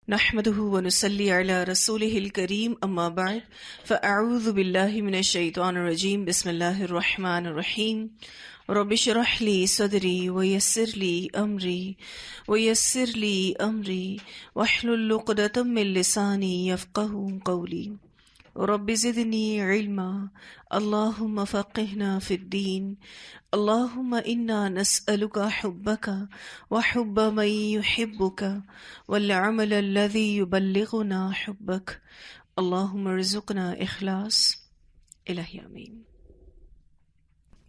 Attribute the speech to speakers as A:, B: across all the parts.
A: نحمده ونصلي على رسوله الكريم اما بعد فاعوذ بالله من الشيطان الرجيم بسم الله الرحمن الرحيم رب اشرح لي صدري ويسر لي امري واحلل عقدة من لساني يفقهوا قولي رب زدني علما اللهم فقهنا في الدين اللهم إنا نسألك حبك وحب من يحبك والعمل الذي يبلغنا حبك اللهم ارزقنا إخلاص إلهي آمين.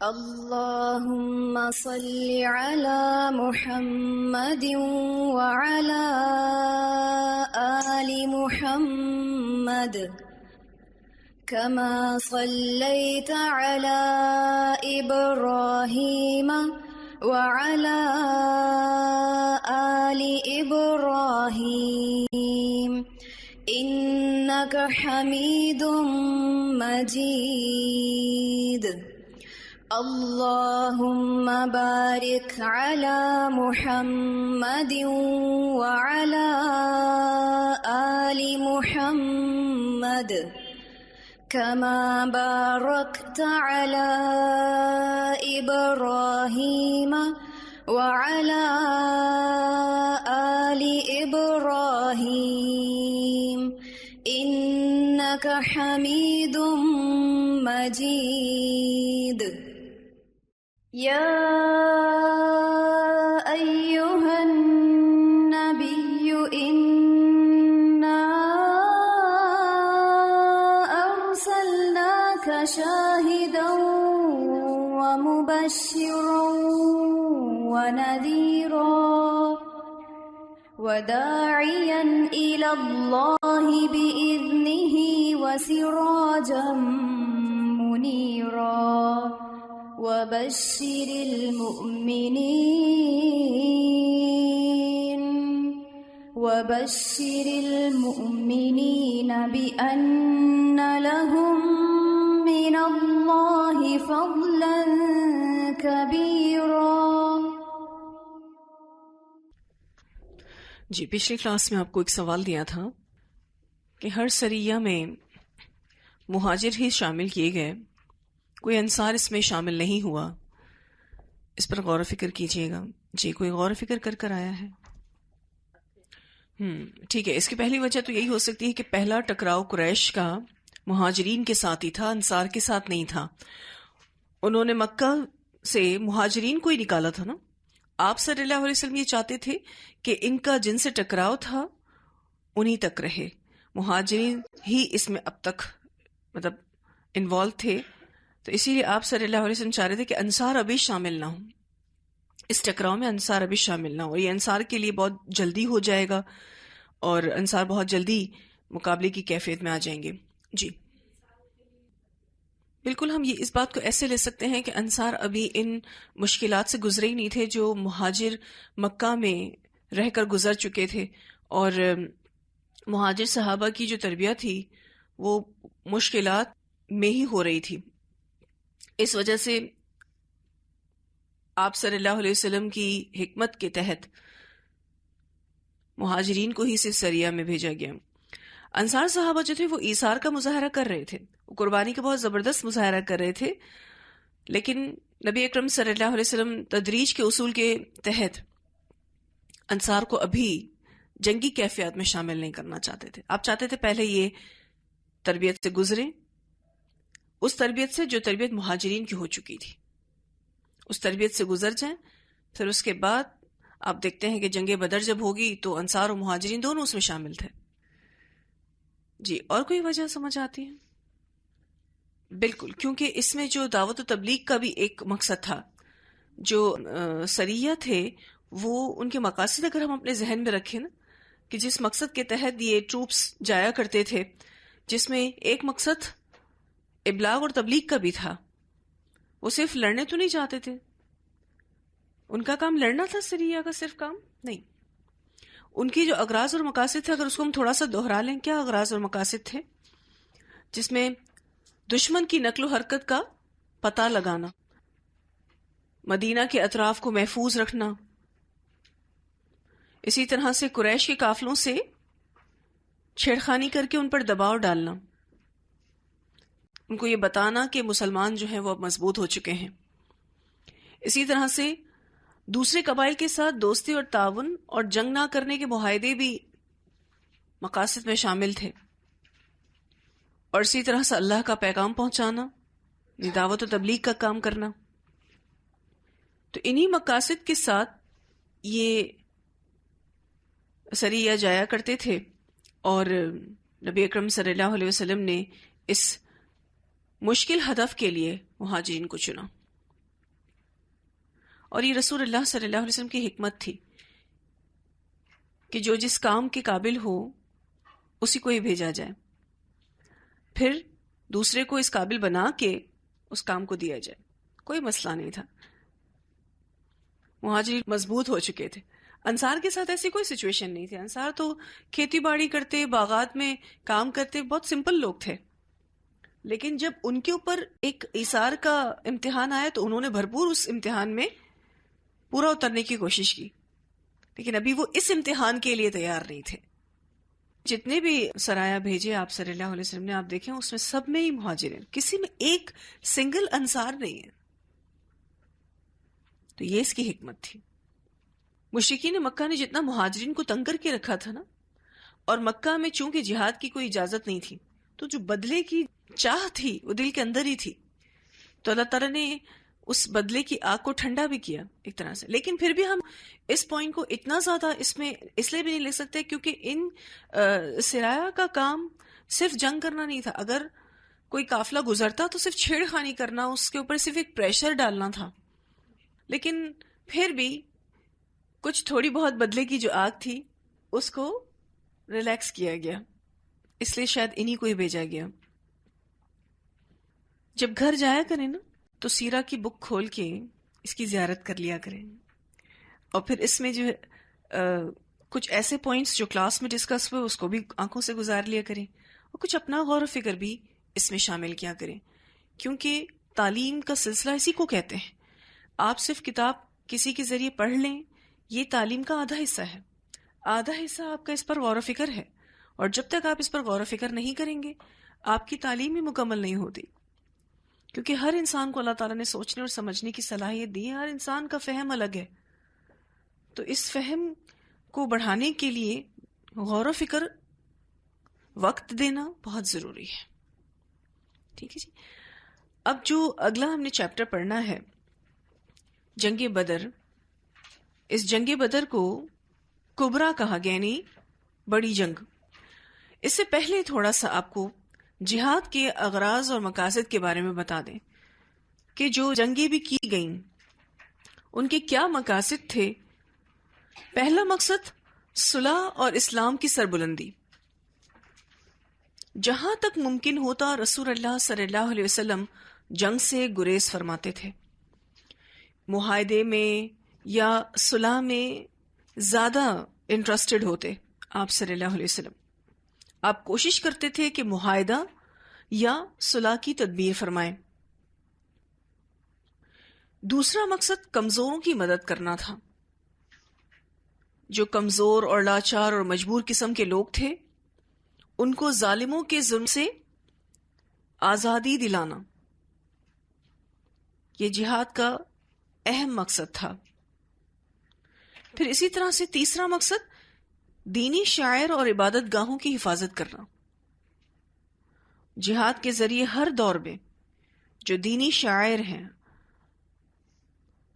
B: اللهم صل على محمد وعلى آل محمد كما صليت على إبراهيم وعلى آل إبراهيم إنك حميد مجيد. اللهم بارك على محمد وعلى آل محمد كما باركت على إبراهيم وعلى آل إبراهيم إنك حميد مجيد. يا أيها النبي شاهدا ومبشرا ونذيرا وداعيا إلى الله بإذنه وسراجا منيرا وبشر المؤمنين بأن لهم من اللہ فضلا کبیرا.
A: جی پچھلی کلاس میں آپ کو ایک سوال دیا تھا کہ ہر سریہ میں مہاجر ہی شامل کیے گئے، کوئی انصار اس میں شامل نہیں ہوا، اس پر غور و فکر کیجئے گا. جی کوئی غور و فکر کر آیا ہے؟ ٹھیک ہے. اس کی پہلی وجہ تو یہی ہو سکتی ہے کہ پہلا ٹکراؤ قریش کا مہاجرین کے ساتھ ہی تھا، انصار کے ساتھ نہیں تھا. انہوں نے مکہ سے مہاجرین کو ہی نکالا تھا نا. آپ صلی اللہ علیہ وسلم یہ چاہتے تھے کہ ان کا جن سے ٹکراؤ تھا انہی تک رہے، مہاجرین ہی اس میں اب تک مطلب انوالو تھے. تو اسی لیے آپ صلی اللہ علیہ وسلم چاہ رہے تھے کہ انصار ابھی شامل نہ ہوں، اس ٹکراؤ میں انصار ابھی شامل نہ ہو. یہ انصار کے لیے بہت جلدی ہو جائے گا اور انصار بہت جلدی مقابلے کی کیفیت میں آ جائیں گے. جی بالکل، ہم یہ اس بات کو ایسے لے سکتے ہیں کہ انصار ابھی ان مشکلات سے گزرے ہی نہیں تھے جو مہاجر مکہ میں رہ کر گزر چکے تھے، اور مہاجر صحابہ کی جو تربیت تھی وہ مشکلات میں ہی ہو رہی تھی. اس وجہ سے آپ صلی اللہ علیہ وسلم کی حکمت کے تحت مہاجرین کو ہی صرف سریہ میں بھیجا گیا. انصار صحابہ جو تھے وہ ایثار کا مظاہرہ کر رہے تھے، وہ قربانی کا بہت زبردست مظاہرہ کر رہے تھے، لیکن نبی اکرم صلی اللہ علیہ وسلم تدریج کے اصول کے تحت انصار کو ابھی جنگی کیفیات میں شامل نہیں کرنا چاہتے تھے. آپ چاہتے تھے پہلے یہ تربیت سے گزریں، اس تربیت سے جو تربیت مہاجرین کی ہو چکی تھی، اس تربیت سے گزر جائیں. پھر اس کے بعد آپ دیکھتے ہیں کہ جنگ بدر جب ہوگی تو انصار و مہاجرین دونوں اس میں شامل تھے. جی اور کوئی وجہ سمجھ آتی ہے؟ بالکل، کیونکہ اس میں جو دعوت و تبلیغ کا بھی ایک مقصد تھا. جو سریہ تھے وہ ان کے مقاصد اگر ہم اپنے ذہن میں رکھیں نا، کہ جس مقصد کے تحت یہ ٹروپس جایا کرتے تھے، جس میں ایک مقصد ابلاغ اور تبلیغ کا بھی تھا. وہ صرف لڑنے تو نہیں چاہتے تھے، ان کا کام لڑنا تھا، سریہ کا صرف کام نہیں. ان کی جو اغراض اور مقاصد تھے، اگر اس کو ہم تھوڑا سا دوہرا لیں، کیا اغراض اور مقاصد تھے؟ جس میں دشمن کی نقل و حرکت کا پتہ لگانا، مدینہ کے اطراف کو محفوظ رکھنا، اسی طرح سے قریش کے قافلوں سے چھیڑخانی کر کے ان پر دباؤ ڈالنا، ان کو یہ بتانا کہ مسلمان جو ہیں وہ اب مضبوط ہو چکے ہیں۔ اسی طرح سے دوسرے قبائل کے ساتھ دوستی اور تعاون اور جنگ نہ کرنے کے معاہدے بھی مقاصد میں شامل تھے، اور اسی طرح سے اللہ کا پیغام پہنچانا، دعوت و تبلیغ کا کام کرنا۔ تو انہی مقاصد کے ساتھ یہ سریہ جایا کرتے تھے، اور نبی اکرم صلی اللہ علیہ وسلم نے اس مشکل ہدف کے لیے مہاجرین کو چنا، اور یہ رسول اللہ صلی اللہ علیہ وسلم کی حکمت تھی کہ جو جس کام کے قابل ہو اسی کو ہی بھیجا جائے، پھر دوسرے کو اس قابل بنا کے اس کام کو دیا جائے۔ کوئی مسئلہ نہیں تھا، مہاجرین مضبوط ہو چکے تھے۔ انصار کے ساتھ ایسی کوئی سچویشن نہیں تھی، انصار تو کھیتی باڑی کرتے، باغات میں کام کرتے، بہت سمپل لوگ تھے، لیکن جب ان کے اوپر ایک ایثار کا امتحان آیا تو انہوں نے بھرپور اس امتحان میں پورا اترنے کی کوشش کی، لیکن ابھی وہ اس امتحان کے لیے تیار نہیں تھے۔ جتنے بھی سرایا بھیجے آپ صلی اللہ علیہ وسلم نے، آپ دیکھیں اس میں سب میں ہی مہاجرین، کسی میں ایک سنگل انصار نہیں ہے۔ تو یہ اس کی حکمت تھی۔ مشرکین مکہ نے جتنا مہاجرین کو تنگ کر کے رکھا تھا نا، اور مکہ میں چونکہ جہاد کی کوئی اجازت نہیں تھی، تو جو بدلے کی چاہ تھی وہ دل کے اندر ہی تھی، تو اللہ تعالیٰ نے اس بدلے کی آگ کو ٹھنڈا بھی کیا ایک طرح سے۔ لیکن پھر بھی ہم اس پوائنٹ کو اتنا زیادہ اس میں اس لیے بھی نہیں لکھ سکتے کیونکہ ان سرایا کا کام صرف جنگ کرنا نہیں تھا۔ اگر کوئی قافلہ گزرتا تو صرف چھیڑ خانی کرنا، اس کے اوپر صرف ایک پریشر ڈالنا تھا، لیکن پھر بھی کچھ تھوڑی بہت بدلے کی جو آگ تھی اس کو ریلیکس کیا گیا، اس لیے شاید انہی کو ہی بھیجا گیا۔ جب گھر جایا کریں نا تو سیرہ کی بک کھول کے اس کی زیارت کر لیا کریں، اور پھر اس میں جو کچھ ایسے پوائنٹس جو کلاس میں ڈسکس ہوئے اس کو بھی آنکھوں سے گزار لیا کریں، اور کچھ اپنا غور و فکر بھی اس میں شامل کیا کریں، کیونکہ تعلیم کا سلسلہ اسی کو کہتے ہیں۔ آپ صرف کتاب کسی کے ذریعے پڑھ لیں، یہ تعلیم کا آدھا حصہ ہے، آدھا حصہ آپ کا اس پر غور و فکر ہے، اور جب تک آپ اس پر غور و فکر نہیں کریں گے آپ کی تعلیم ہی مکمل نہیں ہوتی، کیونکہ ہر انسان کو اللہ تعالیٰ نے سوچنے اور سمجھنے کی صلاحیت دی ہے، ہر انسان کا فہم الگ ہے، تو اس فہم کو بڑھانے کے لیے غور و فکر، وقت دینا بہت ضروری ہے۔ ٹھیک ہے جی۔ اب جو اگلا ہم نے چیپٹر پڑھنا ہے، جنگ بدر، اس جنگ بدر کو کبرا کہا گیا، یعنی بڑی جنگ۔ اس سے پہلے تھوڑا سا آپ کو جہاد کے اغراض اور مقاصد کے بارے میں بتا دیں کہ جو جنگیں بھی کی گئیں ان کے کیا مقاصد تھے۔ پہلا مقصد صلح اور اسلام کی سربلندی۔ جہاں تک ممکن ہوتا رسول اللہ صلی اللہ علیہ وسلم جنگ سے گریز فرماتے تھے، معاہدے میں یا صلح میں زیادہ انٹرسٹڈ ہوتے آپ صلی اللہ علیہ وسلم۔ آپ کوشش کرتے تھے کہ معاہدہ یا صلح کی تدبیر فرمائیں۔ دوسرا مقصد کمزوروں کی مدد کرنا تھا۔ جو کمزور اور لاچار اور مجبور قسم کے لوگ تھے ان کو ظالموں کے ظلم سے آزادی دلانا، یہ جہاد کا اہم مقصد تھا۔ پھر اسی طرح سے تیسرا مقصد دینی شاعر اور عبادت گاہوں کی حفاظت کرنا۔ جہاد کے ذریعے ہر دور میں جو دینی شاعر ہیں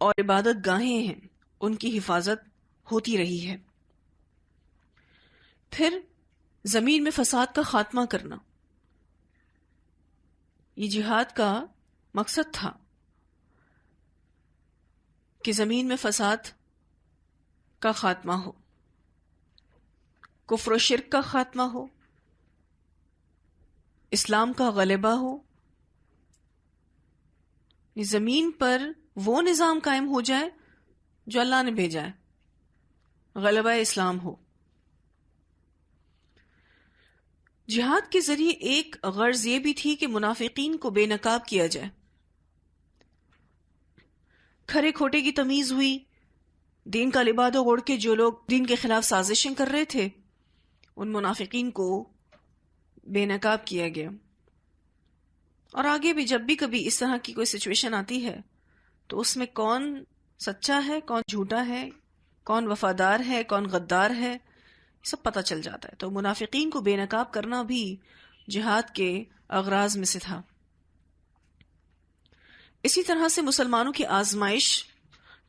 A: اور عبادت گاہیں ہیں ان کی حفاظت ہوتی رہی ہے۔ پھر زمین میں فساد کا خاتمہ کرنا، یہ جہاد کا مقصد تھا کہ زمین میں فساد کا خاتمہ ہو، کفر و شرک کا خاتمہ ہو، اسلام کا غلبہ ہو، زمین پر وہ نظام قائم ہو جائے جو اللہ نے بھیجا ہے، غلبہ اسلام ہو۔ جہاد کے ذریعے ایک غرض یہ بھی تھی کہ منافقین کو بے نقاب کیا جائے، کھرے کھوٹے کی تمیز ہوئی، دین کا لبادہ اوڑھ کے جو لوگ دین کے خلاف سازشیں کر رہے تھے ان منافقین کو بے نقاب کیا گیا. اور آگے بھی جب بھی کبھی اس طرح کی کوئی سچویشن آتی ہے تو اس میں کون سچا ہے، کون جھوٹا ہے، کون وفادار ہے، کون غدار ہے، یہ سب پتہ چل جاتا ہے. تو منافقین کو بے نقاب کرنا بھی جہاد کے اغراض میں سے تھا. اسی طرح سے مسلمانوں کی آزمائش،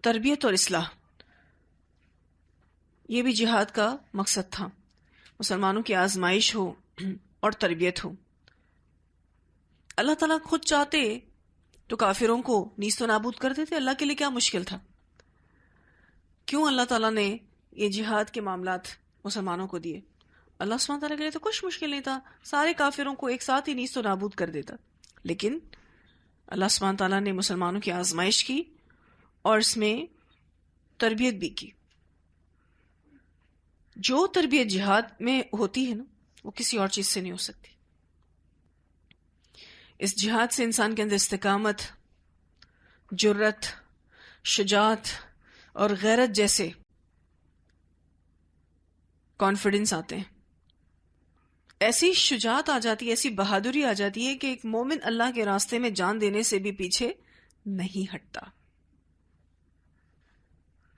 A: تربیت اور اصلاح، یہ بھی جہاد کا مقصد تھا. مسلمانوں کی آزمائش ہو اور تربیت ہو. اللہ تعالیٰ خود چاہتے تو کافروں کو نیست و نابود کر دیتے. اللہ کے لیے کیا مشکل تھا؟ کیوں اللہ تعالیٰ نے یہ جہاد کے معاملات مسلمانوں کو دیے؟ اللہ سبحانہ تعالیٰ کے لیے تو کچھ مشکل نہیں تھا، سارے کافروں کو ایک ساتھ ہی نیست و نابود کر دیتا. لیکن اللہ سبحانہ تعالیٰ نے مسلمانوں کی آزمائش کی اور اس میں تربیت بھی کی. جو تربیت جہاد میں ہوتی ہے نا، وہ کسی اور چیز سے نہیں ہو سکتی. اس جہاد سے انسان کے اندر استقامت، جرت، شجاعت اور غیرت جیسے کانفیڈنس آتے ہیں. ایسی شجاعت آ جاتی ہے، ایسی بہادری آ جاتی ہے کہ ایک مومن اللہ کے راستے میں جان دینے سے بھی پیچھے نہیں ہٹتا.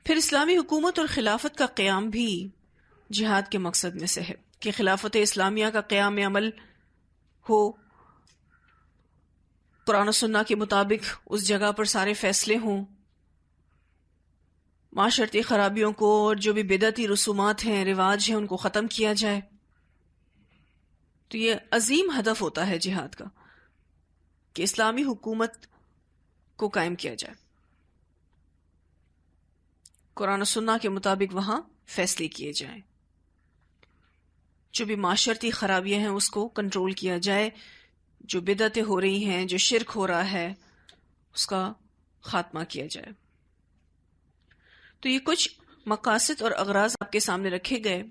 A: پھر اسلامی حکومت اور خلافت کا قیام بھی جہاد کے مقصد میں سے ہے کہ خلافت اسلامیہ کا قیام عمل ہو، قرآن و سنہ کے مطابق اس جگہ پر سارے فیصلے ہوں، معاشرتی خرابیوں کو اور جو بھی بدعتی رسومات ہیں، رواج ہیں، ان کو ختم کیا جائے. تو یہ عظیم ہدف ہوتا ہے جہاد کا کہ اسلامی حکومت کو قائم کیا جائے، قرآن و سنہ کے مطابق وہاں فیصلے کیے جائیں، جو بھی معاشرتی خرابیاں ہیں اس کو کنٹرول کیا جائے، جو بدعتیں ہو رہی ہیں، جو شرک ہو رہا ہے، اس کا خاتمہ کیا جائے. تو یہ کچھ مقاصد اور اغراض آپ کے سامنے رکھے گئے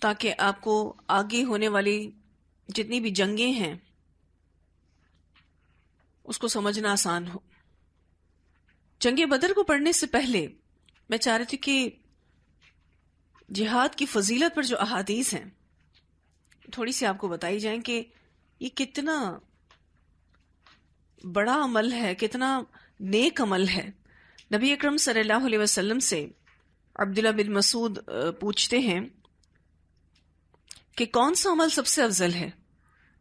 A: تاکہ آپ کو آگے ہونے والی جتنی بھی جنگیں ہیں اس کو سمجھنا آسان ہو. جنگ بدر کو پڑھنے سے پہلے میں چاہ رہی تھی کہ جہاد کی فضیلت پر جو احادیث ہیں تھوڑی سی آپ کو بتائی جائیں کہ یہ کتنا بڑا عمل ہے، کتنا نیک عمل ہے. نبی اکرم صلی اللہ علیہ وسلم سے عبداللہ بن مسعود پوچھتے ہیں کہ کون سا عمل سب سے افضل ہے؟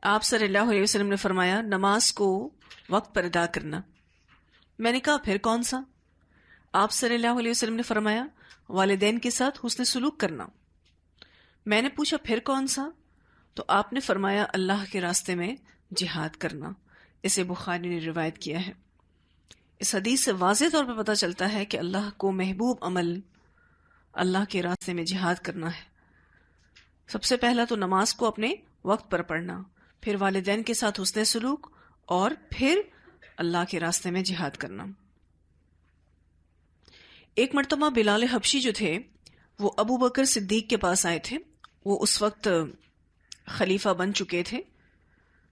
A: آپ صلی اللہ علیہ وسلم نے فرمایا نماز کو وقت پر ادا کرنا. میں نے کہا پھر کون سا؟ آپ صلی اللہ علیہ وسلم نے فرمایا والدین کے ساتھ حسن سلوک کرنا. میں نے پوچھا پھر کون سا؟ تو آپ نے فرمایا اللہ کے راستے میں جہاد کرنا. اسے بخاری نے روایت کیا ہے. اس حدیث سے واضح طور پہ پتہ چلتا ہے کہ اللہ کو محبوب عمل اللہ کے راستے میں جہاد کرنا ہے. سب سے پہلا تو نماز کو اپنے وقت پر پڑھنا، پھر والدین کے ساتھ حسن سلوک، اور پھر اللہ کے راستے میں جہاد کرنا. ایک مرتبہ بلال حبشی جو تھے وہ ابو بکر صدیق کے پاس آئے تھے. وہ اس وقت خلیفہ بن چکے تھے.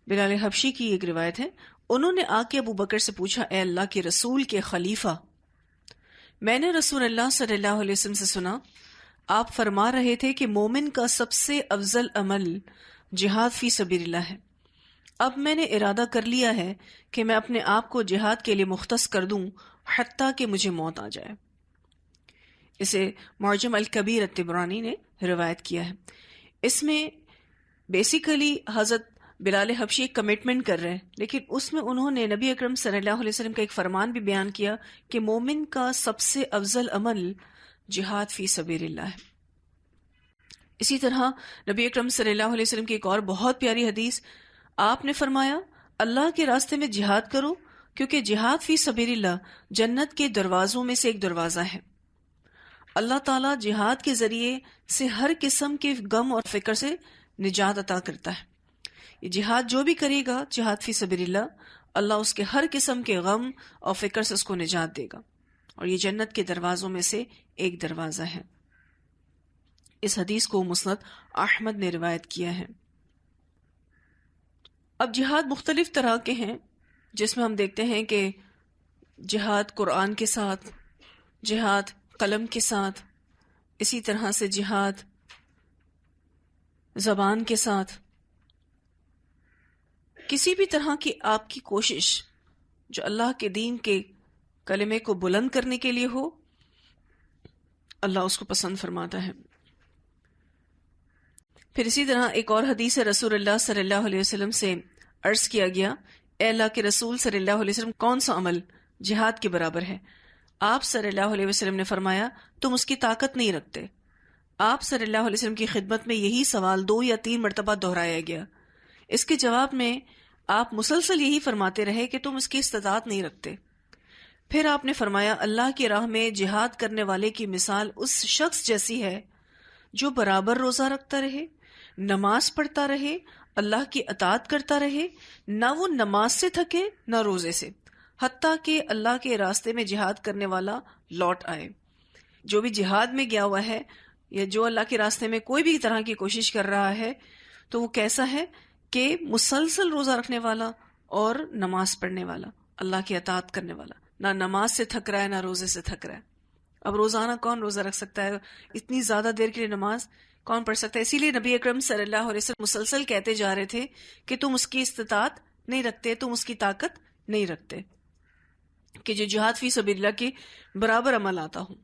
A: بلال حبشی کی ایک روایت ہے، انہوں نے آ کے ابو بکر سے پوچھا اے اللہ کے رسول کے خلیفہ، میں نے رسول اللہ صلی اللہ علیہ وسلم سے سنا آپ فرما رہے تھے کہ مومن کا سب سے افضل عمل جہاد فی سبیل اللہ ہے. اب میں نے ارادہ کر لیا ہے کہ میں اپنے آپ کو جہاد کے لیے مختص کر دوں حتیٰ کہ مجھے موت آ جائے. اسے معجم الکبیر الطبرانی نے روایت کیا ہے. اس میں بیسیکلی حضرت بلال حبشی ایک کمٹمنٹ کر رہے ہیں، لیکن اس میں انہوں نے نبی اکرم صلی اللہ علیہ وسلم کا ایک فرمان بھی بیان کیا کہ مومن کا سب سے افضل عمل جہاد فی سبیل اللہ ہے. اسی طرح نبی اکرم صلی اللہ علیہ وسلم کی ایک اور بہت پیاری حدیث، آپ نے فرمایا اللہ کے راستے میں جہاد کرو کیونکہ جہاد فی سبیل اللہ جنت کے دروازوں میں سے ایک دروازہ ہے. اللہ تعالیٰ جہاد کے ذریعے سے ہر قسم کے غم اور فکر سے نجات عطا کرتا ہے. یہ جہاد جو بھی کرے گا جہاد فی سبیل اللہ، اللہ اس کے ہر قسم کے غم اور فکر سے اس کو نجات دے گا، اور یہ جنت کے دروازوں میں سے ایک دروازہ ہے. اس حدیث کو مسند احمد نے روایت کیا ہے. اب جہاد مختلف طرح کے ہیں، جس میں ہم دیکھتے ہیں کہ جہاد قرآن کے ساتھ، جہاد قلم کے ساتھ، اسی طرح سے جہاد زبان کے ساتھ کسی بھی طرح کی آپ کی کوشش جو اللہ کے دین کے کلمے کو بلند کرنے کے لیے ہو، اللہ اس کو پسند فرماتا ہے۔ پھر اسی طرح ایک اور حدیث ہے، رسول اللہ صلی اللہ علیہ وسلم سے عرض کیا گیا، اے اللہ کے رسول صلی اللہ علیہ وسلم، کون سا عمل جہاد کے برابر ہے؟ آپ صلی اللہ علیہ وسلم نے فرمایا، تم اس کی طاقت نہیں رکھتے۔ آپ صلی اللہ علیہ وسلم کی خدمت میں یہی سوال 2 یا 3 مرتبہ دہرایا گیا۔ اس کے جواب میں آپ مسلسل یہی فرماتے رہے کہ تم اس کی استطاعت نہیں رکھتے۔ پھر آپ نے فرمایا، اللہ کی راہ میں جہاد کرنے والے کی مثال اس شخص جیسی ہے جو برابر روزہ رکھتا رہے، نماز پڑھتا رہے، اللہ کی اطاعت کرتا رہے، نہ وہ نماز سے تھکے نہ روزے سے، حتیٰ کہ اللہ کے راستے میں جہاد کرنے والا لوٹ آئے۔ جو بھی جہاد میں گیا ہوا ہے یا جو اللہ کے راستے میں کوئی بھی طرح کی کوشش کر رہا ہے تو وہ کیسا ہے کہ مسلسل روزہ رکھنے والا اور نماز پڑھنے والا، اللہ کی اطاعت کرنے والا، نہ نماز سے تھک رہا ہے نہ روزے سے تھک رہا ہے۔ اب روزانہ کون روزہ رکھ سکتا ہے؟ اتنی زیادہ دیر کے لیے نماز کون پڑھ سکتا ہے؟ اسی لیے نبی اکرم صلی اللہ علیہ وسلم مسلسل کہتے جا رہے تھے کہ تم اس کی استطاعت نہیں رکھتے، تم اس کی طاقت نہیں رکھتے، کہ جو جہاد فی سبیل اللہ کے برابر عمل آتا ہوں۔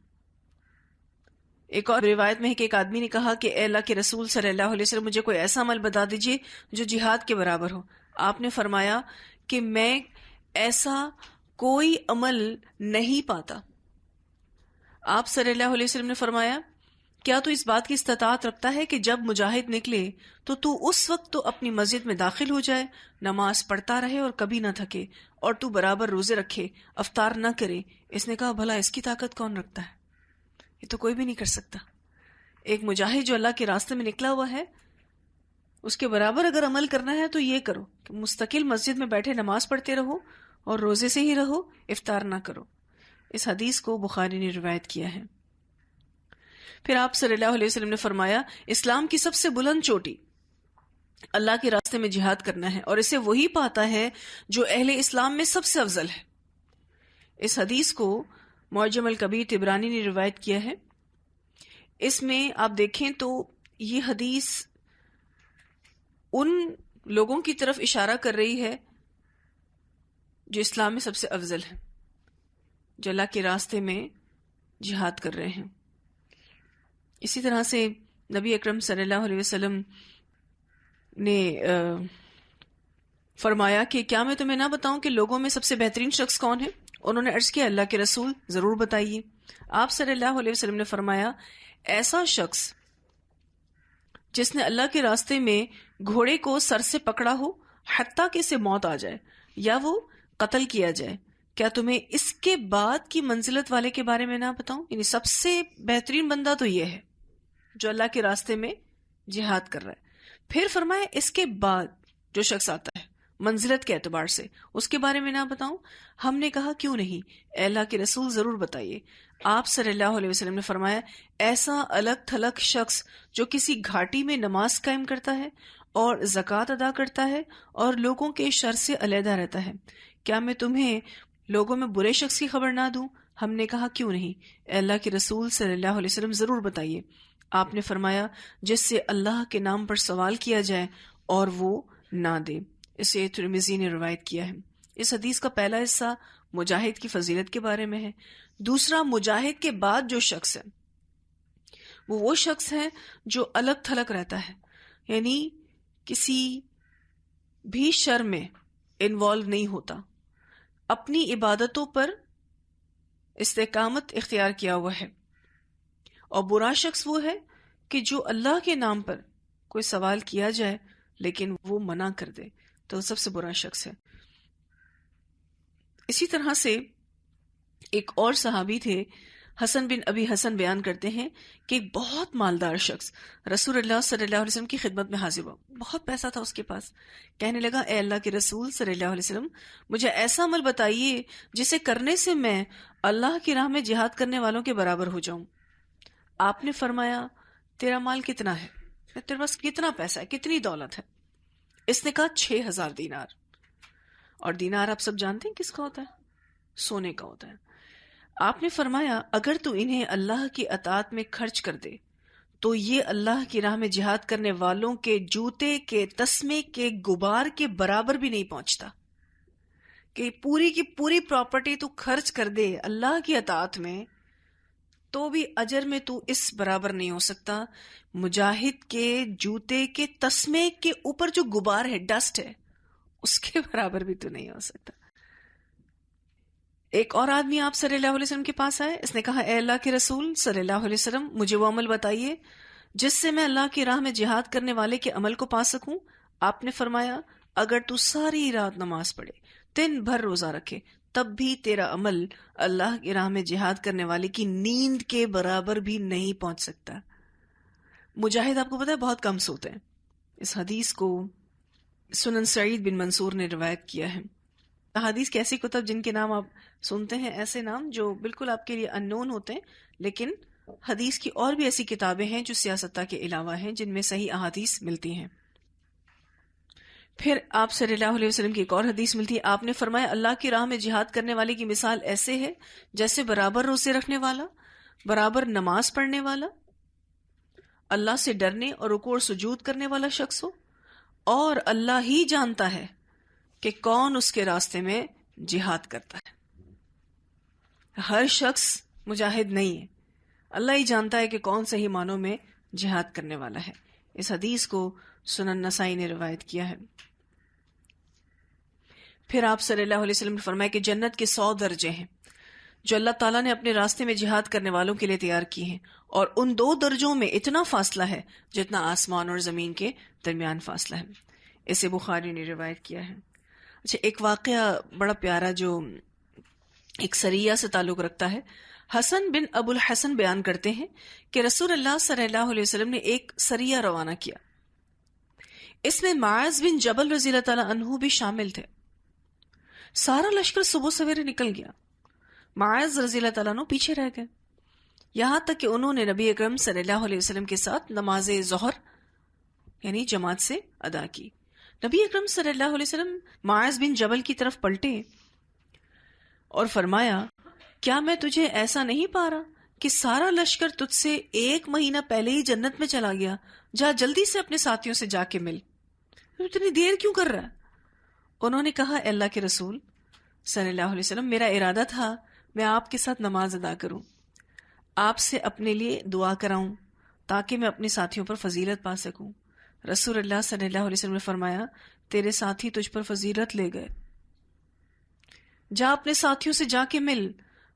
A: ایک اور روایت میں ہے کہ ایک آدمی نے کہا کہ اے اللہ کے رسول صلی اللہ علیہ وسلم، مجھے کوئی ایسا عمل بتا دیجئے جو جہاد کے برابر ہو۔ آپ نے فرمایا کہ میں ایسا کوئی عمل نہیں پاتا۔ آپ صلی اللہ علیہ وسلم نے فرمایا، کیا تو اس بات کی استطاعت رکھتا ہے کہ جب مجاہد نکلے تو اس وقت تو اپنی مسجد میں داخل ہو جائے، نماز پڑھتا رہے اور کبھی نہ تھکے، اور تو برابر روزے رکھے، افطار نہ کرے؟ اس نے کہا، بھلا اس کی طاقت کون رکھتا ہے؟ یہ تو کوئی بھی نہیں کر سکتا۔ ایک مجاہد جو اللہ کے راستے میں نکلا ہوا ہے، اس کے برابر اگر عمل کرنا ہے تو یہ کرو کہ مستقل مسجد میں بیٹھے نماز پڑھتے رہو اور روزے سے ہی رہو، افطار نہ کرو۔ اس حدیث کو بخاری نے روایت کیا ہے۔ پھر آپ صلی اللہ علیہ وسلم نے فرمایا، اسلام کی سب سے بلند چوٹی اللہ کے راستے میں جہاد کرنا ہے، اور اسے وہی پاتا ہے جو اہل اسلام میں سب سے افضل ہے۔ اس حدیث کو معجم الکبیر طبرانی نے روایت کیا ہے۔ اس میں آپ دیکھیں تو یہ حدیث ان لوگوں کی طرف اشارہ کر رہی ہے جو اسلام میں سب سے افضل ہے، جو اللہ کے راستے میں جہاد کر رہے ہیں۔ اسی طرح سے نبی اکرم صلی اللہ علیہ وسلم نے فرمایا کہ کیا میں تمہیں نہ بتاؤں کہ لوگوں میں سب سے بہترین شخص کون ہے؟ انہوں نے عرض کیا، اللہ کے رسول، ضرور بتائیے۔ آپ صلی اللہ علیہ وسلم نے فرمایا، ایسا شخص جس نے اللہ کے راستے میں گھوڑے کو سر سے پکڑا ہو حتیٰ کہ اسے موت آ جائے یا وہ قتل کیا جائے، کیا تمہیں اس کے بعد کی منزلت والے کے بارے میں نہ بتاؤں؟ یعنی سب سے بہترین بندہ تو یہ ہے جو اللہ کے راستے میں جہاد کر رہا ہے۔ پھر فرمایا، اس کے بعد جو شخص آتا ہے منزلت کے اعتبار سے، اس کے بارے میں نہ بتاؤں؟ ہم نے کہا، کیوں نہیں، اے اللہ کے رسول، ضرور بتائیے۔ آپ صلی اللہ علیہ وسلم نے فرمایا، ایسا الگ تھلگ شخص جو کسی گھاٹی میں نماز قائم کرتا ہے اور زکوٰۃ ادا کرتا ہے اور لوگوں کے شر سے علیحدہ رہتا ہے، کیا میں تمہیں لوگوں میں برے شخص کی خبر نہ دوں؟ ہم نے کہا، کیوں نہیں، اے اللہ کے رسول صلی اللہ علیہ وسلم، ضرور بتائیے۔ آپ نے فرمایا، جس سے اللہ کے نام پر سوال کیا جائے اور وہ نہ دے۔ اسے ترمذی نے روایت کیا ہے۔ اس حدیث کا پہلا حصہ مجاہد کی فضیلت کے بارے میں ہے۔ دوسرا، مجاہد کے بعد جو شخص ہے وہ شخص ہے جو الگ تھلگ رہتا ہے، یعنی کسی بھی شر میں انوالو نہیں ہوتا، اپنی عبادتوں پر استقامت اختیار کیا ہوا ہے۔ اور برا شخص وہ ہے کہ جو اللہ کے نام پر کوئی سوال کیا جائے لیکن وہ منع کر دے، تو سب سے برا شخص ہے۔ اسی طرح سے ایک اور صحابی تھے، حسن بن ابی حسن، بیان کرتے ہیں کہ ایک بہت مالدار شخص رسول اللہ صلی اللہ علیہ وسلم کی خدمت میں حاضر ہوا، بہت پیسہ تھا اس کے پاس۔ کہنے لگا، اے اللہ کے رسول صلی اللہ علیہ وسلم، مجھے ایسا عمل بتائیے جسے کرنے سے میں اللہ کی راہ میں جہاد کرنے والوں کے برابر ہو جاؤں۔ آپ نے فرمایا، تیرا مال کتنا ہے؟ تیرے پاس کتنا پیسہ ہے، کتنی دولت ہے؟ اس نے کہا 6000 دینار۔ اور دینار آپ سب جانتے ہیں کس کا ہوتا ہے؟ سونے کا ہوتا ہے۔ آپ نے فرمایا، اگر تو انہیں اللہ کی اطاعت میں خرچ کر دے تو یہ اللہ کی راہ میں جہاد کرنے والوں کے جوتے کے تسمے کے غبار کے برابر بھی نہیں پہنچتا. کہ پوری کی پوری پراپرٹی تو خرچ کر دے اللہ کی اطاعت میں تو بھی اجر میں تو اس برابر نہیں ہو سکتا مجاہد کے جوتے کے تسمے کے اوپر جو غبار ہے، ڈسٹ ہے، اس کے برابر بھی تو نہیں ہو سکتا. ایک اور آدمی آپ صلی اللہ علیہ وسلم کے پاس آئے. اس نے کہا اے اللہ کے رسول صلی اللہ علیہ وسلم، مجھے وہ عمل بتائیے جس سے میں اللہ کی راہ میں جہاد کرنے والے کے عمل کو پا سکوں. آپ نے فرمایا اگر تو ساری رات نماز پڑھے، دن بھر روزہ رکھے، تب بھی تیرا عمل اللہ کی راہ میں جہاد کرنے والے کی نیند کے برابر بھی نہیں پہنچ سکتا. مجاہد آپ کو پتا ہے بہت کم سوتے ہیں. اس حدیث کو سنن سعید بن منصور نے روایت کیا ہے. احادیث کے ایسی کتب جن کے نام آپ سنتے ہیں، ایسے نام جو بالکل آپ کے لیے ان نون ہوتے ہیں، لیکن حدیث کی اور بھی ایسی کتابیں ہیں جو سیاستہ کے علاوہ ہیں جن میں صحیح احادیث ملتی ہیں. پھر آپ صلی اللہ علیہ وسلم کی ایک اور حدیث ملتی ہے. آپ نے فرمایا اللہ کی راہ میں جہاد کرنے والے کی مثال ایسے ہے جیسے برابر روزے رکھنے والا، برابر نماز پڑھنے والا، اللہ سے ڈرنے اور رکوع اور سجود کرنے والا شخص ہو، اور اللہ ہی جانتا ہے کہ کون اس کے راستے میں جہاد کرتا ہے. ہر شخص مجاہد نہیں ہے، اللہ ہی جانتا ہے کہ کون صحیح معنوں میں جہاد کرنے والا ہے. اس حدیث کو سنن نسائی نے روایت کیا ہے. پھر آپ صلی اللہ علیہ وسلم نے فرمایا کہ جنت کے 100 درجے ہیں جو اللہ تعالیٰ نے اپنے راستے میں جہاد کرنے والوں کے لیے تیار کی ہیں، اور ان 2 درجوں میں اتنا فاصلہ ہے جتنا آسمان اور زمین کے درمیان فاصلہ ہے. اسے بخاری نے روایت کیا ہے. اچھا، ایک واقعہ بڑا پیارا جو ایک سریہ سے تعلق رکھتا ہے. حسن بن ابو الحسن بیان کرتے ہیں کہ رسول اللہ صلی اللہ علیہ وسلم نے ایک سریہ روانہ کیا. اس میں معاذ بن جبل رضی اللہ تعالیٰ عنہ بھی شامل تھے. سارا لشکر صبح سویرے نکل گیا، معاذ رضی اللہ تعالیٰ عنہ پیچھے رہ گئے، یہاں تک کہ انہوں نے نبی اکرم صلی اللہ علیہ وسلم کے ساتھ نماز ظہر یعنی جماعت سے ادا کی. نبی اکرم صلی اللہ علیہ وسلم معاذ بن جبل کی طرف پلٹے اور فرمایا کیا میں تجھے ایسا نہیں پا رہا کہ سارا لشکر تجھ سے 1 مہینہ پہلے ہی جنت میں چلا گیا؟ جا جلدی سے اپنے ساتھیوں سے جا کے مل، اتنی دیر کیوں کر رہا ہے؟ انہوں نے کہا اے اللہ کے رسول صلی اللہ علیہ وسلم، میرا ارادہ تھا میں آپ کے ساتھ نماز ادا کروں، آپ سے اپنے لیے دعا کراؤں تاکہ میں اپنے ساتھیوں پر فضیلت پا سکوں. رسول اللہ صلی اللہ علیہ وسلم نے فرمایا تیرے ساتھی تجھ پر فضیلت لے گئے، جا اپنے ساتھیوں سے جا کے مل.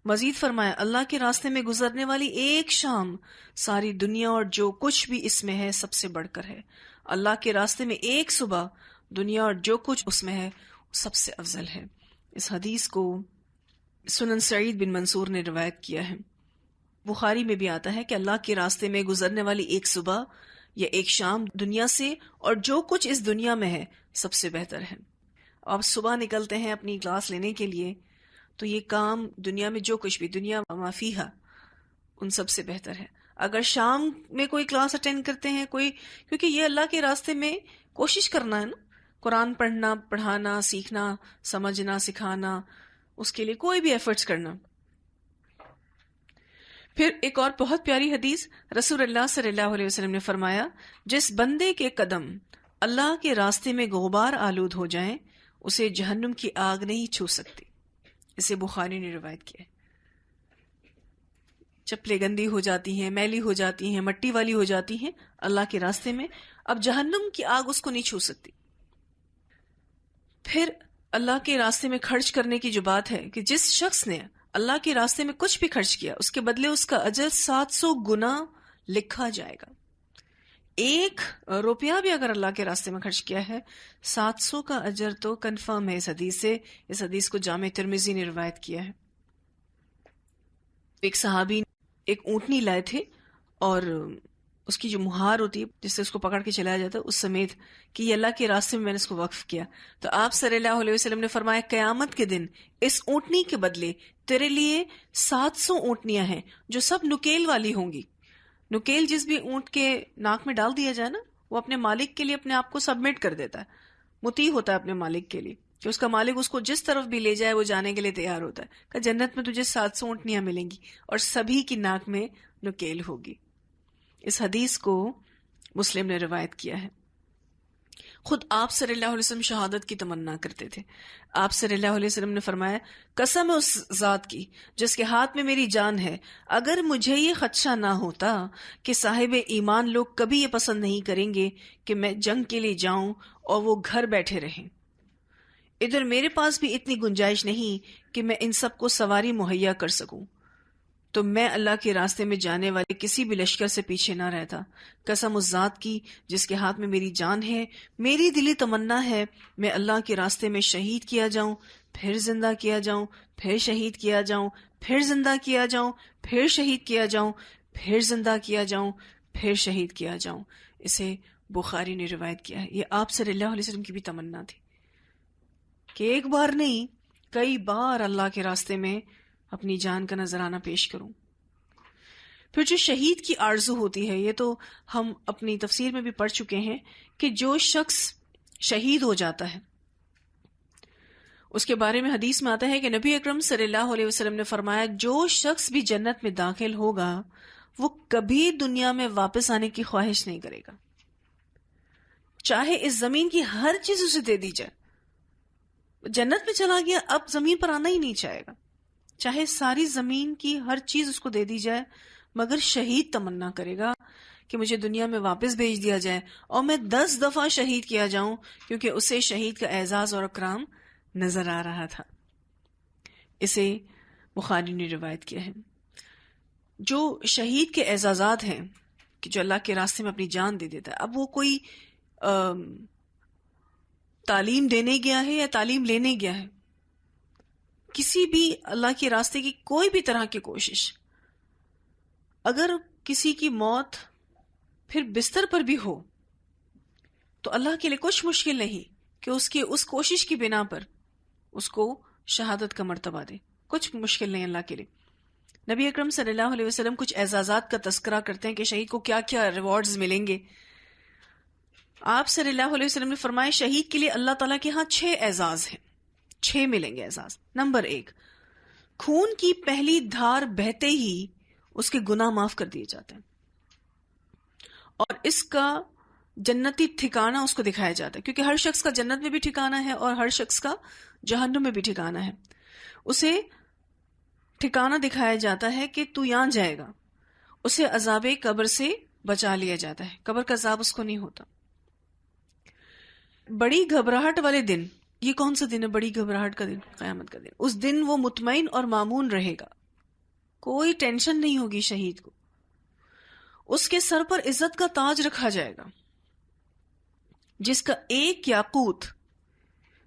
A: مزید فرمایا اللہ کے راستے میں گزرنے والی ایک شام ساری دنیا اور جو کچھ بھی اس میں ہے سب سے بڑھ کر ہے. اللہ کے راستے میں ایک صبح دنیا اور جو کچھ اس میں ہے سب سے افضل ہے. اس حدیث کو سنن سعید بن منصور نے روایت کیا ہے. بخاری میں بھی آتا ہے کہ اللہ کے راستے میں گزرنے والی ایک صبح یا ایک شام دنیا سے اور جو کچھ اس دنیا میں ہے سب سے بہتر ہے. آپ صبح نکلتے ہیں اپنی کلاس لینے کے لیے تو یہ کام دنیا میں جو کچھ بھی دنیا ما فیہا ان سب سے بہتر ہے. اگر شام میں کوئی کلاس اٹینڈ کرتے ہیں کوئی، کیونکہ یہ اللہ کے راستے میں کوشش کرنا ہے نا، قرآن پڑھنا، پڑھانا، سیکھنا، سمجھنا، سکھانا، اس کے لیے کوئی بھی ایفرٹس کرنا. پھر ایک اور بہت پیاری حدیث، رسول اللہ صلی اللہ علیہ وسلم نے فرمایا جس بندے کے قدم اللہ کے راستے میں غبار آلود ہو جائیں اسے جہنم کی آگ نہیں چھو سکتی. اسے بخاری نے روایت کیا ہے. چپلیں گندی ہو جاتی ہیں، میلی ہو جاتی ہیں، مٹی والی ہو جاتی ہیں اللہ کے راستے میں، اب جہنم کی آگ اس کو نہیں چھو سکتی. پھر اللہ کے راستے میں خرچ کرنے کی جو بات ہے کہ جس شخص نے اللہ کے راستے میں کچھ بھی خرچ کیا اس کے بدلے اس کا اجر 700 گنا لکھا جائے گا. 1 روپیہ بھی اگر اللہ کے راستے میں خرچ کیا ہے 700 کا اجر تو کنفرم ہے. اس حدیث سے، اس حدیث کو جامع ترمذی نے روایت کیا ہے. ایک صحابی ایک اونٹنی لائے تھے اور اس کی جو مہار ہوتی ہے جس سے اس کو پکڑ کے چلایا جاتا ہے اس سمیت کہ یہ اللہ کے راستے میں نے اس کو وقف کیا. تو آپ صلی اللہ علیہ وسلم نے فرمایا قیامت کے دن اس اونٹنی کے بدلے تیرے لیے 700 اونٹنیاں ہیں جو سب نکیل والی ہوں گی. نکیل جس بھی اونٹ کے ناک میں ڈال دیا جائے نا وہ اپنے مالک کے لیے اپنے آپ کو سبمٹ کر دیتا ہے، مطیع ہوتا ہے اپنے مالک کے لیے کہ اس کا مالک اس کو جس طرف بھی لے جائے وہ جانے کے لیے تیار ہوتا ہے. کہ جنت میں تجھے 700 اونٹنیاں ملیں گی اور سبھی کی ناک میں نکیل ہوگی. اس حدیث کو مسلم نے روایت کیا ہے۔ خود آپ صلی اللہ علیہ وسلم شہادت کی تمنا کرتے تھے۔ آپ صلی اللہ علیہ وسلم نے فرمایا، قسم ہے اس ذات کی جس کے ہاتھ میں میری جان ہے، اگر مجھے یہ خدشہ نہ ہوتا کہ صاحب ایمان لوگ کبھی یہ پسند نہیں کریں گے کہ میں جنگ کے لیے جاؤں اور وہ گھر بیٹھے رہیں، ادھر میرے پاس بھی اتنی گنجائش نہیں کہ میں ان سب کو سواری مہیا کر سکوں، تو میں اللہ کے راستے میں جانے والے کسی بھی لشکر سے پیچھے نہ رہتا۔ قسم اس ذات کی جس کے ہاتھ میں میری جان ہے، میری دلی تمنا ہے میں اللہ کے راستے میں شہید کیا جاؤں، پھر زندہ کیا جاؤں، پھر شہید کیا جاؤں، پھر زندہ کیا جاؤں، پھر شہید کیا جاؤں، پھر زندہ کیا جاؤں، پھر شہید کیا جاؤں۔ اسے بخاری نے روایت کیا ہے۔ یہ آپ صلی اللہ علیہ وسلم کی بھی تمنا تھی کہ ایک بار نہیں، کئی بار اللہ کے راستے میں اپنی جان کا نذرانہ پیش کروں۔ پھر جو شہید کی آرزو ہوتی ہے، یہ تو ہم اپنی تفسیر میں بھی پڑھ چکے ہیں کہ جو شخص شہید ہو جاتا ہے اس کے بارے میں حدیث میں آتا ہے کہ نبی اکرم صلی اللہ علیہ وسلم نے فرمایا، جو شخص بھی جنت میں داخل ہوگا وہ کبھی دنیا میں واپس آنے کی خواہش نہیں کرے گا، چاہے اس زمین کی ہر چیز اسے دے دی جائے۔ جنت میں چلا گیا، اب زمین پر آنا ہی نہیں چاہے گا، چاہے ساری زمین کی ہر چیز اس کو دے دی جائے، مگر شہید تمنا کرے گا کہ مجھے دنیا میں واپس بھیج دیا جائے اور میں 10 دفعہ شہید کیا جاؤں، کیونکہ اسے شہید کا اعزاز اور اکرام نظر آ رہا تھا۔ اسے بخاری نے روایت کیا ہے۔ جو شہید کے اعزازات ہیں کہ جو اللہ کے راستے میں اپنی جان دے دیتا ہے، اب وہ کوئی تعلیم دینے گیا ہے یا تعلیم لینے گیا ہے، کسی بھی اللہ کے راستے کی کوئی بھی طرح کی کوشش، اگر کسی کی موت پھر بستر پر بھی ہو تو اللہ کے لیے کچھ مشکل نہیں کہ اس کی اس کوشش کی بنا پر اس کو شہادت کا مرتبہ دے، کچھ مشکل نہیں اللہ کے لیے۔ نبی اکرم صلی اللہ علیہ وسلم کچھ اعزازات کا تذکرہ کرتے ہیں کہ شہید کو کیا کیا ریوارڈز ملیں گے۔ آپ صلی اللہ علیہ وسلم نے فرمایا، شہید کے لیے اللہ تعالیٰ کے ہاں 6 اعزاز ہیں، 6 ملیں گے اعزاز۔ نمبر 1، خون کی پہلی دھار بہتے ہی اس کے گناہ معاف کر دیے جاتے ہیں اور اس کا جنتی ٹھکانہ اس کو دکھایا جاتا ہے، کیونکہ ہر شخص کا جنت میں بھی ٹھکانہ ہے اور ہر شخص کا جہنم میں بھی ٹھکانہ ہے۔ اسے ٹھکانہ دکھایا جاتا ہے کہ تو یہاں جائے گا، اسے عذاب قبر سے بچا لیا جاتا ہے، قبر کا عذاب اس کو نہیں ہوتا۔ بڑی گھبراہٹ والے دن، یہ کون سا دن ہے بڑی گھبراہٹ کا دن؟ قیامت کا دن۔ اس دن وہ مطمئن اور مامون رہے گا، کوئی ٹینشن نہیں ہوگی شہید کو۔ اس کے سر پر عزت کا تاج رکھا جائے گا جس کا ایک یاقوت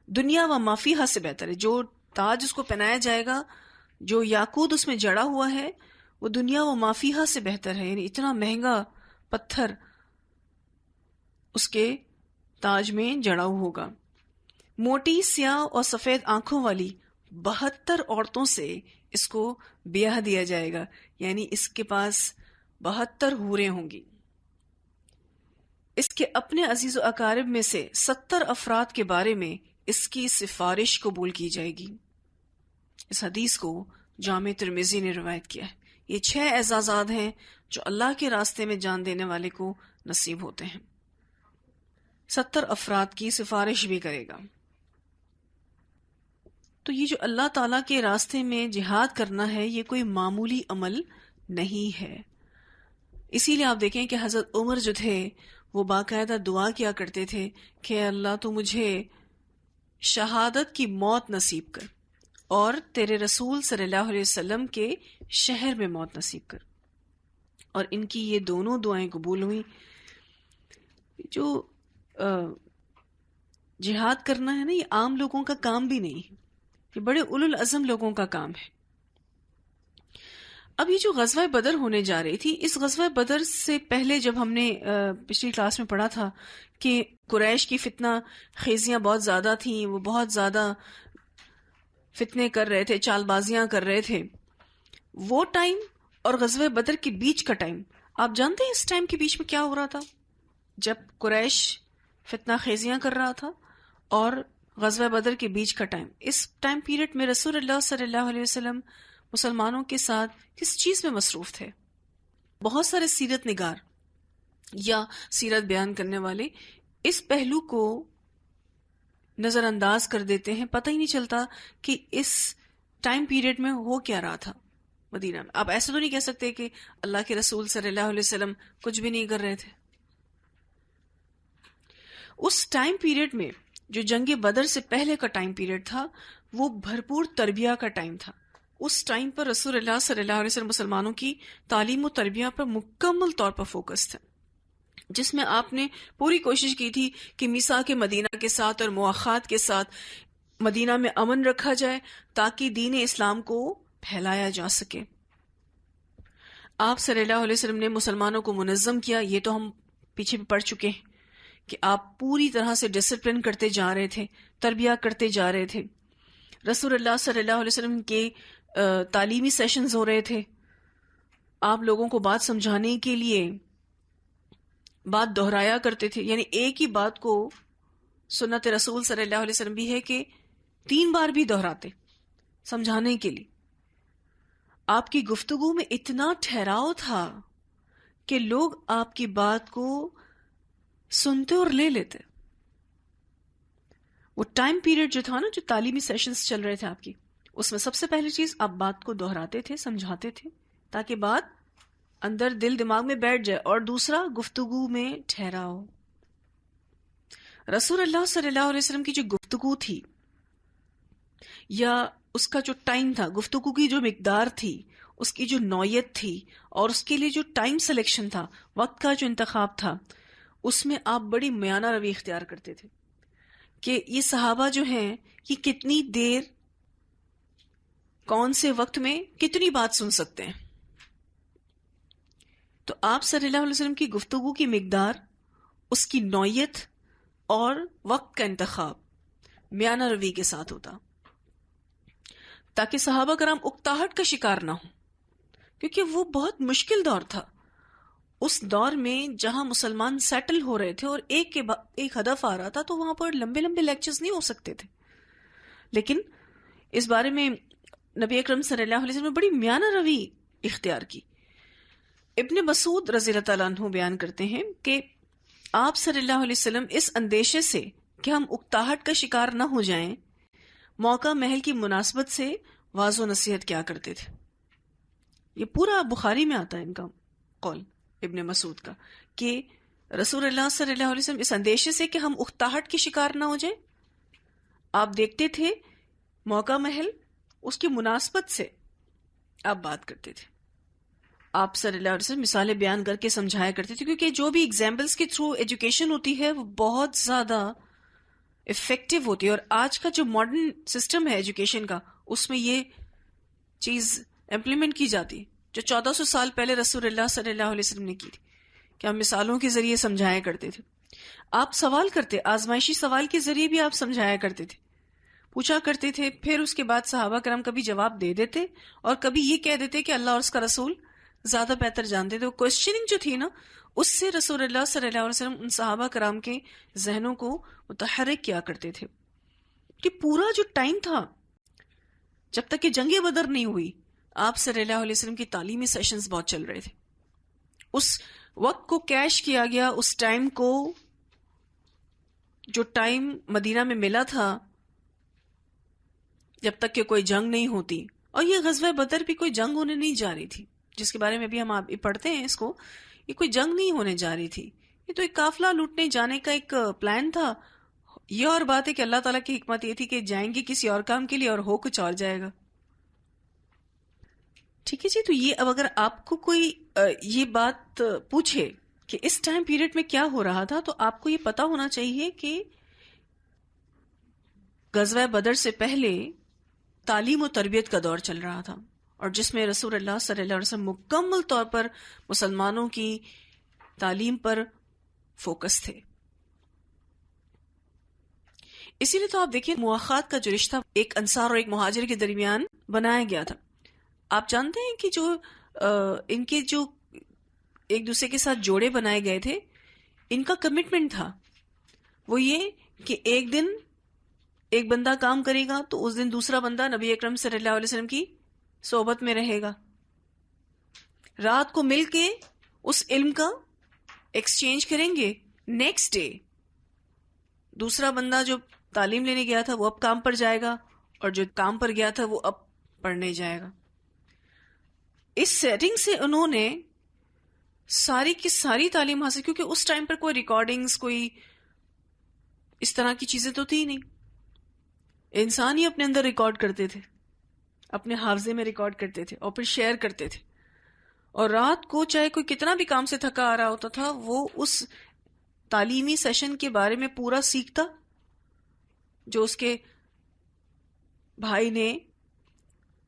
A: دنیا و مافیہا سے بہتر ہے۔ جو تاج اس کو پہنایا جائے گا، جو یاقوت اس میں جڑا ہوا ہے، وہ دنیا و مافیہا سے بہتر ہے، یعنی اتنا مہنگا پتھر اس کے تاج میں جڑا ہوگا۔ موٹی سیاہ اور سفید آنکھوں والی 72 عورتوں سے اس کو بیاہ دیا جائے گا، یعنی اس کے پاس 72 حوریں ہوں گی۔ اس کے اپنے عزیز و اقارب میں سے 70 افراد کے بارے میں اس کی سفارش قبول کی جائے گی۔ اس حدیث کو جامع ترمذی نے روایت کیا ہے۔ یہ 6 اعزازات ہیں جو اللہ کے راستے میں جان دینے والے کو نصیب ہوتے ہیں۔ 70 افراد کی سفارش بھی کرے گا۔ تو یہ جو اللہ تعالیٰ کے راستے میں جہاد کرنا ہے، یہ کوئی معمولی عمل نہیں ہے۔ اسی لیے آپ دیکھیں کہ حضرت عمر جو تھے وہ باقاعدہ دعا کیا کرتے تھے کہ اللہ تو مجھے شہادت کی موت نصیب کر اور تیرے رسول صلی اللہ علیہ وسلم کے شہر میں موت نصیب کر، اور ان کی یہ دونوں دعائیں قبول ہوئیں۔ جو جہاد کرنا ہے نا، یہ عام لوگوں کا کام بھی نہیں ہے، یہ بڑے اولو العزم لوگوں کا کام ہے۔ اب یہ جو غزوہ بدر ہونے جا رہی تھی، اس غزوہ بدر سے پہلے جب ہم نے پچھلی کلاس میں پڑھا تھا کہ قریش کی فتنہ خیزیاں بہت زیادہ تھیں، وہ بہت زیادہ فتنے کر رہے تھے، چال بازیاں کر رہے تھے، وہ ٹائم اور غزوہ بدر کے بیچ کا ٹائم، آپ جانتے ہیں اس ٹائم کے بیچ میں کیا ہو رہا تھا؟ جب قریش فتنہ خیزیاں کر رہا تھا اور غزوہ بدر کے بیچ کا ٹائم، اس ٹائم پیریڈ میں رسول اللہ صلی اللہ علیہ وسلم مسلمانوں کے ساتھ کس چیز میں مصروف تھے؟ بہت سارے سیرت نگار یا سیرت بیان کرنے والے اس پہلو کو نظر انداز کر دیتے ہیں، پتہ ہی نہیں چلتا کہ اس ٹائم پیریڈ میں ہو کیا رہا تھا مدینہ میں. آپ ایسے تو نہیں کہہ سکتے کہ اللہ کے رسول صلی اللہ علیہ وسلم کچھ بھی نہیں کر رہے تھے. اس ٹائم پیریڈ میں جو جنگ بدر سے پہلے کا ٹائم پیریڈ تھا وہ بھرپور تربیہ کا ٹائم تھا. اس ٹائم پر رسول اللہ صلی اللہ علیہ وسلم مسلمانوں کی تعلیم و تربیہ پر مکمل طور پر فوکس تھا، جس میں آپ نے پوری کوشش کی تھی کہ میثاق مدینہ کے ساتھ اور مواخات کے ساتھ مدینہ میں امن رکھا جائے تاکہ دین اسلام کو پھیلایا جا سکے. آپ صلی اللہ علیہ وسلم نے مسلمانوں کو منظم کیا، یہ تو ہم پیچھے بھی پڑھ چکے ہیں کہ آپ پوری طرح سے ڈسپلن کرتے جا رہے تھے، تربیہ کرتے جا رہے تھے. رسول اللہ صلی اللہ علیہ وسلم کے تعلیمی سیشنز ہو رہے تھے. آپ لوگوں کو بات سمجھانے کے لیے بات دہرایا کرتے تھے، یعنی ایک ہی بات کو سنت رسول صلی اللہ علیہ وسلم بھی ہے کہ 3 بار بھی دہراتے سمجھانے کے لیے. آپ کی گفتگو میں اتنا ٹھہراؤ تھا کہ لوگ آپ کی بات کو سنتے اور لے لیتے. وہ ٹائم پیریڈ جو تھا نا، جو تعلیمی سیشنز چل رہے تھے آپ کی، اس میں سب سے پہلی چیز آپ بات کو دہراتے تھے، سمجھاتے تھے تاکہ بات اندر دل دماغ میں بیٹھ جائے، اور دوسرا گفتگو میں ٹھہراؤ. رسول اللہ صلی اللہ علیہ وسلم کی جو گفتگو تھی یا اس کا جو ٹائم تھا، گفتگو کی جو مقدار تھی، اس کی جو نوعیت تھی، اور اس کے لیے جو ٹائم سلیکشن تھا، وقت کا جو انتخاب تھا، اس میں آپ بڑی میانہ روی اختیار کرتے تھے کہ یہ صحابہ جو ہیں یہ کتنی دیر کون سے وقت میں کتنی بات سن سکتے ہیں. تو آپ صلی اللہ علیہ وسلم کی گفتگو کی مقدار، اس کی نوعیت اور وقت کا انتخاب میانہ روی کے ساتھ ہوتا تاکہ صحابہ کرام اکتاہٹ کا شکار نہ ہوں، کیونکہ وہ بہت مشکل دور تھا. اس دور میں جہاں مسلمان سیٹل ہو رہے تھے اور ایک ہدف آ رہا تھا، تو وہاں پر لمبے لمبے لیکچرز نہیں ہو سکتے تھے. لیکن اس بارے میں نبی اکرم صلی اللہ علیہ وسلم نے بڑی میانہ روی اختیار کی. ابن مسعود رضی اللہ تعالیٰ عنہ بیان کرتے ہیں کہ آپ صلی اللہ علیہ وسلم اس اندیشے سے کہ ہم اکتاہٹ کا شکار نہ ہو جائیں، موقع محل کی مناسبت سے واعظ و نصیحت کیا کرتے تھے. یہ پورا بخاری میں آتا ہے ان کا قول ابن مسعود کا کہ رسول اللہ صلی اللہ علیہ وسلم اس اندیشے سے کہ ہم اکتاہٹ کی شکار نہ ہو جائیں، آپ دیکھتے تھے موقع محل اس کی مناسبت سے آپ بات کرتے تھے. آپ صلی اللہ علیہ وسلم مثالیں بیان کر کے سمجھایا کرتے تھے، کیونکہ جو بھی ایگزامپلس کے تھرو ایجوکیشن ہوتی ہے وہ بہت زیادہ افیکٹو ہوتی ہے. اور آج کا جو ماڈرن سسٹم ہے ایجوکیشن کا، اس میں یہ چیز امپلیمنٹ کی جاتی ہے جو 1400 سال پہلے رسول اللہ صلی اللہ علیہ وسلم نے کی تھی، کہ ہم مثالوں کے ذریعے سمجھایا کرتے تھے. آپ سوال کرتے، آزمائشی سوال کے ذریعے بھی آپ سمجھایا کرتے تھے، پوچھا کرتے تھے. پھر اس کے بعد صحابہ کرام کبھی جواب دے دیتے اور کبھی یہ کہہ دیتے کہ اللہ اور اس کا رسول زیادہ بہتر جانتے تھے. وہ کوشچننگ جو تھی نا، اس سے رسول اللہ صلی اللہ علیہ وسلم ان صحابہ کرام کے ذہنوں کو متحرک کیا کرتے تھے. کہ پورا جو ٹائم تھا جب تک کہ جنگ بدر نہیں ہوئی، آپ صلی اللہ علیہ وسلم کی تعلیمی سیشنز بہت چل رہے تھے. اس وقت کو کیش کیا گیا، اس ٹائم کو، جو ٹائم مدینہ میں ملا تھا جب تک کہ کوئی جنگ نہیں ہوتی. اور یہ غزوہ بدر بھی کوئی جنگ ہونے نہیں جا رہی تھی، جس کے بارے میں بھی ہم آپ پڑھتے ہیں اس کو. یہ کوئی جنگ نہیں ہونے جا رہی تھی، یہ تو ایک قافلہ لوٹنے جانے کا ایک پلان تھا. یہ اور بات ہے کہ اللہ تعالیٰ کی حکمت یہ تھی کہ جائیں گے کسی اور کام کے لیے اور ہو کچھ اور جائے گا. ٹھیک ہے جی. تو یہ اب اگر آپ کو کوئی یہ بات پوچھے کہ اس ٹائم پیریڈ میں کیا ہو رہا تھا، تو آپ کو یہ پتا ہونا چاہیے کہ غزوہ بدر سے پہلے تعلیم و تربیت کا دور چل رہا تھا، اور جس میں رسول اللہ صلی اللہ علیہ وسلم مکمل طور پر مسلمانوں کی تعلیم پر فوکس تھے. اسی لیے تو آپ دیکھیں مواخات کا جو رشتہ ایک انصار اور ایک مہاجر کے درمیان بنایا گیا تھا. آپ جانتے ہیں کہ جو ان کے جو ایک دوسرے کے ساتھ جوڑے بنائے گئے تھے، ان کا کمٹمنٹ تھا وہ یہ کہ ایک دن ایک بندہ کام کرے گا تو اس دن دوسرا بندہ نبی اکرم صلی اللہ علیہ وسلم کی صحبت میں رہے گا، رات کو مل کے اس علم کا ایکسچینج کریں گے. نیکسٹ ڈے دوسرا بندہ جو تعلیم لینے گیا تھا وہ اب کام پر جائے گا, اور جو کام پر گیا تھا وہ اب پڑھنے جائے گا. اس سیٹنگ سے انہوں نے ساری کی ساری تعلیم حاصل, کیونکہ اس ٹائم پر کوئی ریکارڈنگز, کوئی اس طرح کی چیزیں تو تھی نہیں. انسان ہی اپنے اندر ریکارڈ کرتے تھے, اپنے حافظے میں ریکارڈ کرتے تھے اور پھر شیئر کرتے تھے. اور رات کو چاہے کوئی کتنا بھی کام سے تھکا آ رہا ہوتا تھا, وہ اس تعلیمی سیشن کے بارے میں پورا سیکھتا جو اس کے بھائی نے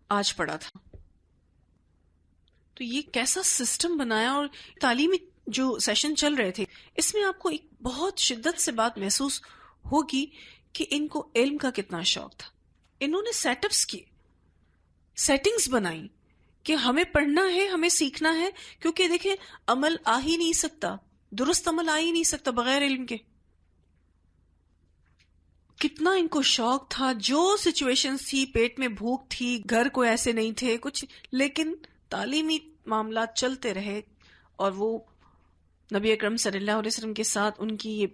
A: آج پڑھا تھا. تو یہ کیسا سسٹم بنایا. اور تعلیمی جو سیشن چل رہے تھے اس میں آپ کو ایک بہت شدت سے بات محسوس ہوگی کہ ان کو علم کا کتنا شوق تھا. انہوں نے سیٹ اپس کیے, سیٹنگز بنائی کہ ہمیں پڑھنا ہے, ہمیں سیکھنا ہے, کیونکہ دیکھیں عمل آ ہی نہیں سکتا, درست عمل آ ہی نہیں سکتا بغیر علم کے. کتنا ان کو شوق تھا. جو سچویشنز تھی, پیٹ میں بھوک تھی, گھر کو ایسے نہیں تھے کچھ, لیکن تعلیمی معاملات چلتے رہے. اور وہ نبی اکرم صلی اللہ علیہ وسلم کے ساتھ ان کی یہ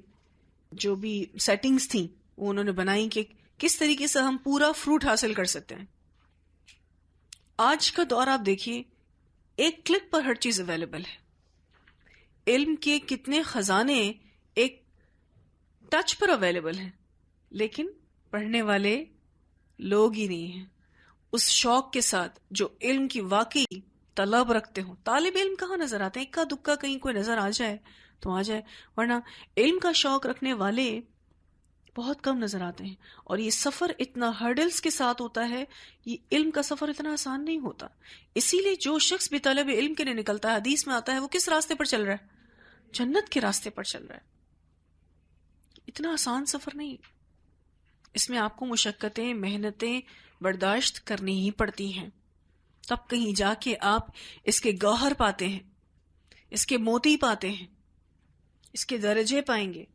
A: جو بھی سیٹنگز تھیں وہ انہوں نے بنائی کہ کس طریقے سے ہم پورا فروٹ حاصل کر سکتے ہیں. آج کا دور آپ دیکھیے, ایک کلک پر ہر چیز اویلیبل ہے. علم کے کتنے خزانے ایک ٹچ پر اویلیبل ہیں, لیکن پڑھنے والے لوگ ہی نہیں ہیں اس شوق کے ساتھ جو علم کی واقعی طلب رکھتے ہوں. طالب علم کہاں نظر آتے ہیں؟ اکا دکا کہیں کوئی نظر آ جائے تو آ جائے, ورنہ علم کا شوق رکھنے والے بہت کم نظر آتے ہیں. اور یہ سفر اتنا ہرڈلز کے ساتھ ہوتا ہے, یہ علم کا سفر اتنا آسان نہیں ہوتا. اسی لیے جو شخص بھی طلب علم کے لیے نکلتا ہے, حدیث میں آتا ہے, وہ کس راستے پر چل رہا ہے؟ جنت کے راستے پر چل رہا ہے. اتنا آسان سفر نہیں. اس میں آپ کو مشقتیں, محنتیں برداشت کرنی ہی پڑتی ہیں, تب کہیں جا کے آپ اس کے گوہر پاتے ہیں, اس کے موتی پاتے ہیں, اس کے درجے پائیں گے.